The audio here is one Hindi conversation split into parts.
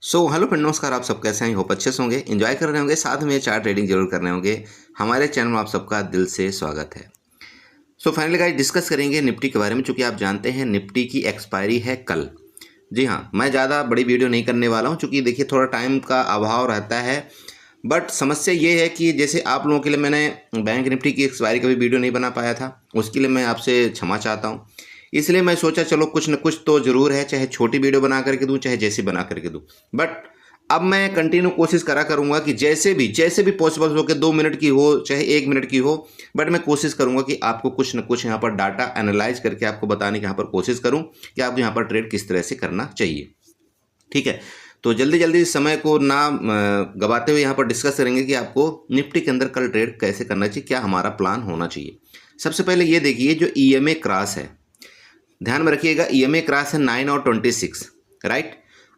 हेलो फ्रेंड, नमस्कार। आप सब कैसे हैं? होप अच्छे से होंगे, एंजॉय कर रहे होंगे, साथ में चार्ट ट्रेडिंग जरूर कर रहे होंगे। हमारे चैनल में आप सबका दिल से स्वागत है। फाइनली गाइस डिस्कस करेंगे निफ्टी के बारे में। चूंकि आप जानते हैं निफ्टी की एक्सपायरी है कल। जी हाँ, मैं ज़्यादा बड़ी वीडियो नहीं करने वाला हूँ, चूँकि देखिए थोड़ा टाइम का अभाव रहता है। बट समस्या ये है कि जैसे आप लोगों के लिए मैंने बैंक निफ्टी की एक्सपायरी का भी वीडियो नहीं बना पाया था, उसके लिए मैं आपसे क्षमा चाहता हूँ। इसलिए मैं सोचा चलो कुछ न कुछ तो ज़रूर है, चाहे छोटी वीडियो बना करके दूँ, चाहे जैसी बना करके दूँ। बट अब मैं कंटिन्यू कोशिश करा करूँगा कि जैसे भी पॉसिबल हो, कि 2 मिनट की हो चाहे 1 मिनट की हो, बट मैं कोशिश करूँगा कि आपको कुछ न कुछ यहाँ पर डाटा एनालाइज करके आपको बताने की यहाँ पर कोशिश करूँ कि आपको यहाँ पर ट्रेड किस तरह से करना चाहिए। ठीक है, तो जल्दी जल्दी समय को ना गवाते हुए यहाँ पर डिस्कस करेंगे कि आपको निफ्टी के अंदर कल ट्रेड कैसे करना चाहिए, क्या हमारा प्लान होना चाहिए। सबसे पहले ये देखिए, जो ईएमए क्रॉस है, ध्यान में रखिएगा, ईएमए क्रॉस है 9 और 26, राइट।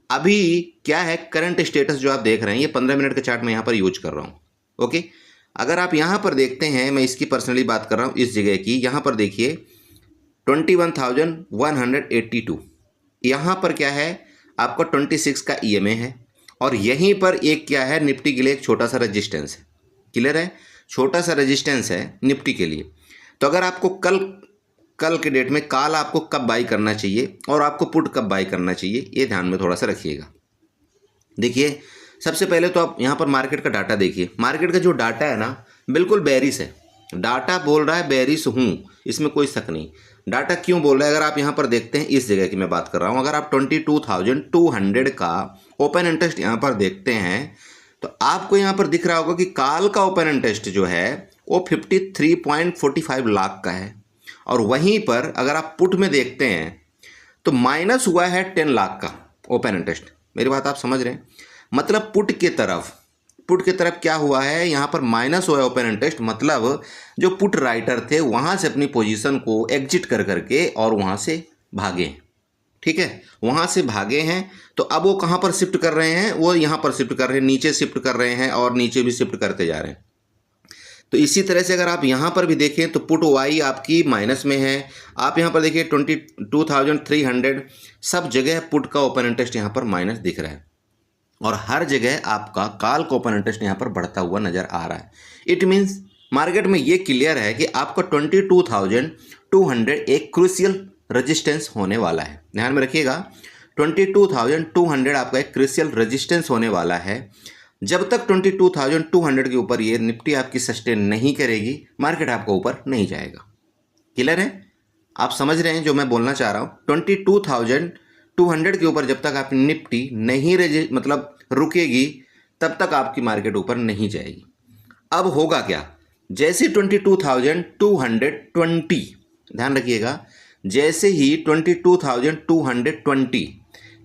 अभी क्या है करंट स्टेटस जो आप देख रहे हैं, ये 15 मिनट का चार्ट मैं यहाँ पर यूज कर रहा हूँ। ओके, अगर आप यहाँ पर देखते हैं, मैं इसकी पर्सनली बात कर रहा हूँ इस जगह की, यहाँ पर देखिए 21,182, यहाँ पर क्या है आपका 26 का ईएमए है, और यहीं पर एक क्या है निफ्टी के लिए एक छोटा सा रेजिस्टेंस है। क्लियर है, छोटा सा रेजिस्टेंस है निफ्टी के लिए। तो अगर आपको कल के डेट में कॉल आपको कब बाई करना चाहिए और आपको पुट कब बाई करना चाहिए, ये ध्यान में थोड़ा सा रखिएगा। देखिए सबसे पहले तो आप यहाँ पर मार्केट का डाटा देखिए। मार्केट का जो डाटा है ना, बिल्कुल बेरिश है। डाटा बोल रहा है बेरिश हूँ, इसमें कोई शक नहीं। डाटा क्यों बोल रहा है, अगर आप यहाँ पर देखते हैं, इस जगह की मैं बात कर रहा हूँ, अगर आप 22,200 का ओपन इंटरेस्ट यहाँ पर देखते हैं तो आपको यहाँ पर दिख रहा होगा कि काल का ओपन इंटरेस्ट जो है वो 53.45 लाख का है, और वहीं पर अगर आप पुट में देखते हैं तो माइनस हुआ है 10 लाख का ओपन इंटरेस्ट। मेरी बात आप समझ रहे हैं, मतलब पुट की तरफ क्या हुआ है, यहाँ पर माइनस हुआ है ओपन इंटरेस्ट। मतलब जो पुट राइटर थे वहाँ से अपनी पोजीशन को एग्जिट कर करके और वहाँ से भागे। ठीक है, वहाँ से भागे हैं, तो अब वो कहाँ पर शिफ्ट कर रहे हैं, वो यहाँ पर शिफ्ट कर रहे हैं, नीचे शिफ्ट कर रहे हैं और नीचे भी शिफ्ट करते जा रहे हैं। तो इसी तरह से अगर आप यहाँ पर भी देखें तो पुट वाई आपकी माइनस में है। आप यहाँ पर देखिए 22,300, सब जगह पुट का ओपन इंटरेस्ट यहाँ पर माइनस दिख रहा है, और हर जगह आपका कॉल का ओपन इंटरेस्ट यहाँ पर बढ़ता हुआ नजर आ रहा है। इट मीन्स मार्केट में ये क्लियर है कि आपका 22,200 एक क्रूशियल रेजिस्टेंस होने वाला है। ध्यान में रखिएगा, 22,200 आपका एक क्रूशियल रेजिस्टेंस होने वाला है। जब तक 22,200 के ऊपर ये निफ्टी आपकी सस्टेन नहीं करेगी, मार्केट आपको ऊपर नहीं जाएगा। क्लियर है, आप समझ रहे हैं जो मैं बोलना चाह रहा हूँ। 22,200 के ऊपर जब तक आप निफ्टी नहीं मतलब रुकेगी, तब तक आपकी मार्केट ऊपर नहीं जाएगी। अब होगा क्या, जैसे 22,220, ध्यान रखिएगा, जैसे ही 22,220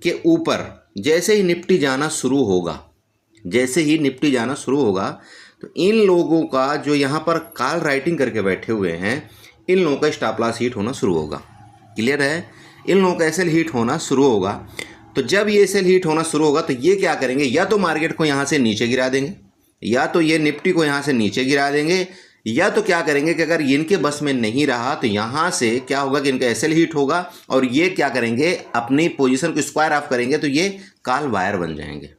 के ऊपर जैसे ही निफ्टी जाना शुरू होगा, तो इन लोगों का जो यहाँ पर कॉल राइटिंग करके बैठे हुए हैं, इन लोगों का स्टॉप लॉस हिट होना शुरू होगा। क्लियर है, इन लोगों का एसएल हिट होना शुरू होगा। तो जब ये एसएल हिट होना शुरू होगा तो ये क्या करेंगे, या तो मार्केट को यहाँ से नीचे गिरा देंगे, या तो ये निफ्टी को यहाँ से नीचे गिरा देंगे, या तो क्या करेंगे कि अगर इनके बस में नहीं रहा तो यहाँ से क्या होगा कि इनका एसएल हिट होगा, और ये क्या करेंगे, अपनी पोजीशन को स्क्वायर ऑफ करेंगे, तो ये कॉल वायर बन जाएंगे।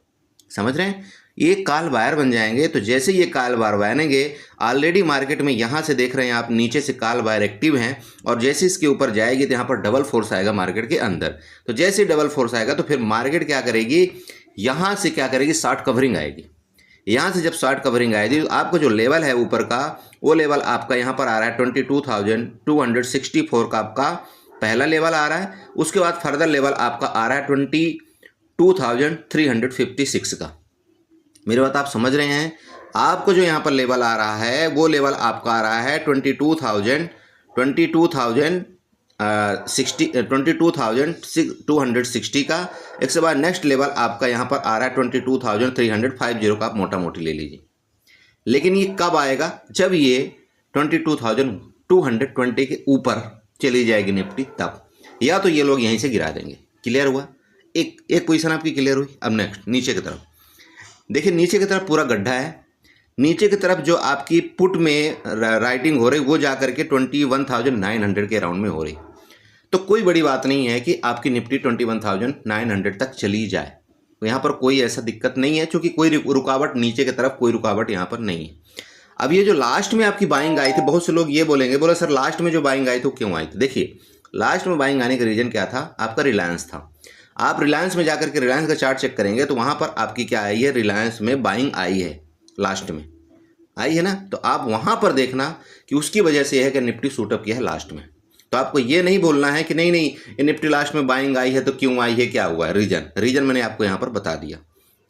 समझ रहे हैं, ये कॉल वायर बन जाएंगे। तो जैसे ये कॉल वायर बनेंगे, ऑलरेडी मार्केट में यहाँ से देख रहे हैं आप, नीचे से कॉल वायर एक्टिव हैं, और जैसे इसके ऊपर जाएगी तो यहाँ पर डबल फोर्स आएगा मार्केट के अंदर। तो जैसे डबल फोर्स आएगा तो फिर मार्केट क्या करेगी, यहाँ से क्या करेगी, शॉर्ट कवरिंग आएगी। यहाँ से जब शॉर्ट कवरिंग आएगी तो आपको जो लेवल है ऊपर का, वो लेवल आपका यहाँ पर आ रहा है 22,264 का आपका पहला लेवल आ रहा है। उसके बाद फर्दर लेवल आपका आ रहा है 22,356 का। मेरी बात आप समझ रहे हैं, आपको जो यहाँ पर लेवल आ रहा है वो लेवल आपका आ रहा है 22,260 का। इसके बाद नेक्स्ट लेवल आपका यहाँ पर आ रहा है 22,350 का, आप मोटा मोटी ले लीजिए। लेकिन ये कब आएगा, जब ये 22,220 के ऊपर चली जाएगी निफ्टी, तब या तो ये लोग यहीं से गिरा देंगे। क्लियर हुआ, एक पोजीशन आपकी क्लियर हुई। अब नेक्स्ट नीचे की तरफ देखिए, नीचे की तरफ पूरा गड्ढा है। नीचे की तरफ जो आपकी पुट में राइटिंग हो रही वो जा करके 21,900 के अराउंड में हो रही। तो कोई बड़ी बात नहीं है कि आपकी निफ्टी 21,900 तक चली जाए। यहाँ पर कोई ऐसा दिक्कत नहीं है, क्योंकि कोई रुकावट नीचे की तरफ कोई रुकावट यहाँ पर नहीं है। अब ये जो लास्ट में आपकी बाइंग आई थी, बहुत से लोग ये बोले सर लास्ट में जो बाइंग आई थी क्यों आई थी? देखिए लास्ट में बाइंग आने का रीज़न क्या था, आपका रिलायंस था। आप रिलायंस में जाकर के रिलायंस का चार्ट चेक करेंगे तो वहाँ पर आपकी क्या आई है, रिलायंस में बाइंग आई है, लास्ट में आई है ना। तो आप वहाँ पर देखना कि उसकी वजह से यह है कि निफ्टी शूटअप किया है लास्ट में। तो आपको ये नहीं बोलना है कि नहीं ये निफ्टी लास्ट में बाइंग आई है तो क्यों आई है, क्या हुआ है, रीजन मैंने आपको यहाँ पर बता दिया।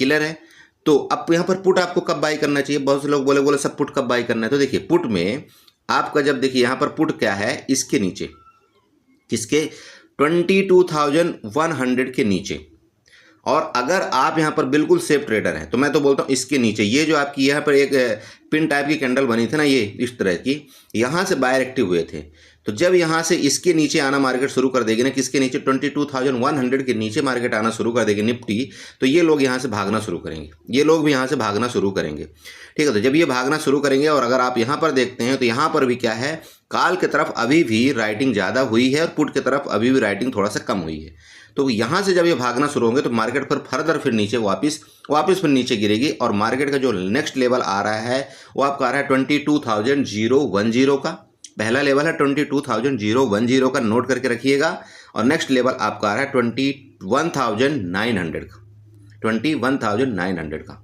क्लियर है? तो अब यहाँ पर पुट आपको कब बाई करना चाहिए? बहुत से लोग बोले सब पुट कब बाई करना है। तो देखिए पुट में आपका जब देखिए यहाँ पर पुट क्या है, इसके नीचे, किसके, 22,100 के नीचे। और अगर आप यहाँ पर बिल्कुल सेफ ट्रेडर हैं तो मैं तो बोलता हूँ इसके नीचे, ये जो आपकी यहाँ पर एक पिन टाइप की कैंडल बनी थी ना, ये इस तरह की, यहाँ से बायर एक्टिव हुए थे। तो जब यहाँ से इसके नीचे आना मार्केट शुरू कर देगी ना, किसके नीचे, 22,100 के नीचे मार्केट आना शुरू कर देगी निफ्टी, तो ये लोग यहाँ से भागना शुरू करेंगे, ये लोग भी यहाँ से भागना शुरू करेंगे। ठीक है, तो जब ये भागना शुरू करेंगे, और अगर आप यहाँ पर देखते हैं तो यहाँ पर भी क्या है, कॉल की तरफ अभी भी राइटिंग ज़्यादा हुई है और पुट की तरफ अभी भी राइटिंग थोड़ा सा कम हुई है। तो यहाँ से जब ये भागना शुरू होंगे तो मार्केट पर फर्दर फिर नीचे वापस फिर नीचे गिरेगी, और मार्केट का जो नेक्स्ट लेवल आ रहा है वो आपका आ रहा है 22,010 का। पहला लेवल है 22,010 का, नोट करके रखिएगा। और नेक्स्ट लेवल आपका आ रहा है 21,900 का, 21,900 का।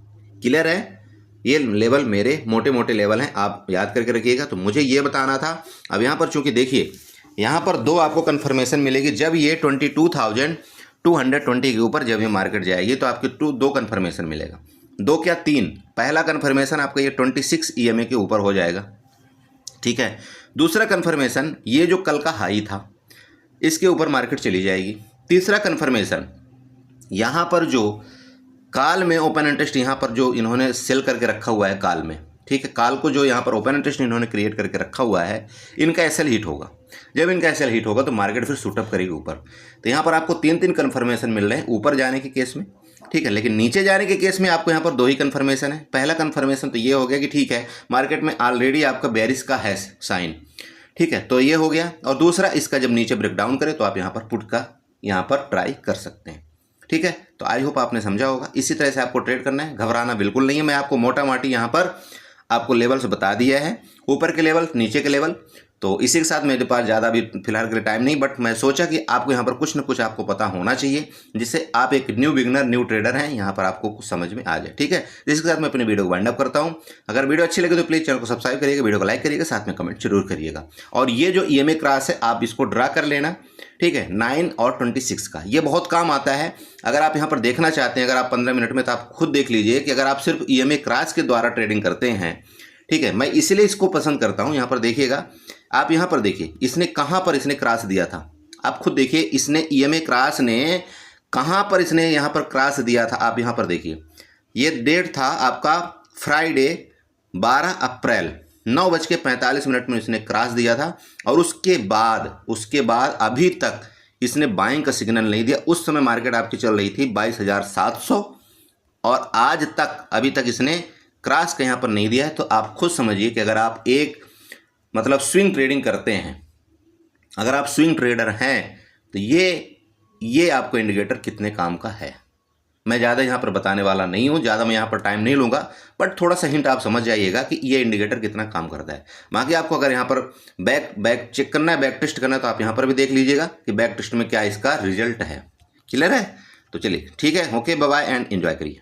क्लियर है? ये लेवल मेरे मोटे मोटे लेवल हैं, आप याद करके रखिएगा। तो मुझे ये बताना था। अब यहाँ पर चूंकि देखिए यहाँ पर दो आपको कन्फर्मेशन मिलेगी, जब ये 22,220 के ऊपर जब ये मार्केट जाएगी तो आपकी दो कन्फर्मेशन मिलेगा, दो क्या तीन। पहला कन्फर्मेशन आपका ये 26 EMA के ऊपर हो जाएगा, ठीक है। दूसरा कन्फर्मेशन ये जो कल का हाई था इसके ऊपर मार्केट चली जाएगी। तीसरा कन्फर्मेशन यहाँ पर जो काल में ओपन इंटरेस्ट यहाँ पर जो इन्होंने सेल करके रखा हुआ है काल में, ठीक है, काल को जो यहाँ पर ओपन इंटरेस्ट इन्होंने क्रिएट करके रखा हुआ है, इनका एसएल हिट होगा। जब इनका एसएल हिट होगा तो मार्केट फिर शूटअप करेगी ऊपर। तो यहाँ पर आपको तीन कन्फर्मेशन मिल रहे हैं ऊपर जाने के केस में, ठीक है। लेकिन नीचे जाने के केस में आपको यहाँ पर दो ही कन्फर्मेशन है। पहला कन्फर्मेशन तो ये हो गया कि ठीक है मार्केट में ऑलरेडी आपका बेरिश का है साइन, ठीक है, तो ये हो गया। और दूसरा इसका जब नीचे ब्रेकडाउन करे तो आप यहाँ पर पुट का यहाँ पर ट्राई कर सकते हैं, ठीक है। तो आई होप आपने समझा होगा। इसी तरह से आपको ट्रेड करना है, घबराना बिल्कुल नहीं है। मैं आपको मोटा माटी यहाँ पर आपको लेवल्स बता दिया है, ऊपर के लेवल, नीचे के लेवल। तो इसी के साथ मेरे पास ज़्यादा भी फिलहाल के लिए टाइम नहीं, बट मैं सोचा कि आपको यहाँ पर कुछ ना कुछ आपको पता होना चाहिए, जिससे आप एक न्यू बिगनर, न्यू ट्रेडर हैं, यहाँ पर आपको कुछ समझ में आ जाए, ठीक है। इसके साथ मैं अपने वीडियो को वाइंड अप करता हूँ। अगर वीडियो अच्छी लगे तो प्लीज़ चैनल को सब्सक्राइब करिएगा, वीडियो को लाइक करिएगा, साथ में कमेंट जरूर करिएगा। और ये जो EMA क्रॉस है आप इसको ड्रा कर लेना, ठीक है, 9 और 26 का, ये बहुत काम आता है। अगर आप यहाँ पर देखना चाहते हैं, अगर आप 15 मिनट में, तो आप खुद देख लीजिए कि अगर आप सिर्फ EMA क्रॉस के द्वारा ट्रेडिंग करते हैं, ठीक है, मैं इसलिए इसको पसंद करता हूँ। यहाँ पर देखिएगा, आप यहाँ पर देखिए इसने कहाँ पर इसने क्रॉस दिया था, आप खुद देखिए इसने EMA क्रॉस ने कहाँ पर इसने यहाँ पर क्रॉस दिया था। आप यहाँ पर देखिए ये डेट था आपका फ्राइडे 12 अप्रैल 9:45 में इसने क्रॉस दिया था। और उसके बाद अभी तक इसने बाइंग का सिग्नल नहीं दिया। उस समय मार्केट आपकी चल रही थी 22,700 और आज तक अभी तक इसने क्रॉस का यहाँ पर नहीं दिया है। तो आप खुद समझिए कि अगर आप एक मतलब स्विंग ट्रेडिंग करते हैं, अगर आप स्विंग ट्रेडर हैं, तो ये आपको इंडिकेटर कितने काम का है। मैं ज़्यादा यहाँ पर बताने वाला नहीं हूँ, ज़्यादा मैं यहाँ पर टाइम नहीं लूँगा, बट थोड़ा सा हिंट आप समझ जाइएगा कि ये इंडिकेटर कितना काम करता है। बाकी आपको अगर यहाँ पर बैक चेक करना है, बैक टेस्ट करना है, तो आप यहाँ पर भी देख लीजिएगा कि बैक टेस्ट में क्या इसका रिजल्ट है। क्लियर है? तो चलिए ठीक है, okay, bye bye and enjoy करिए।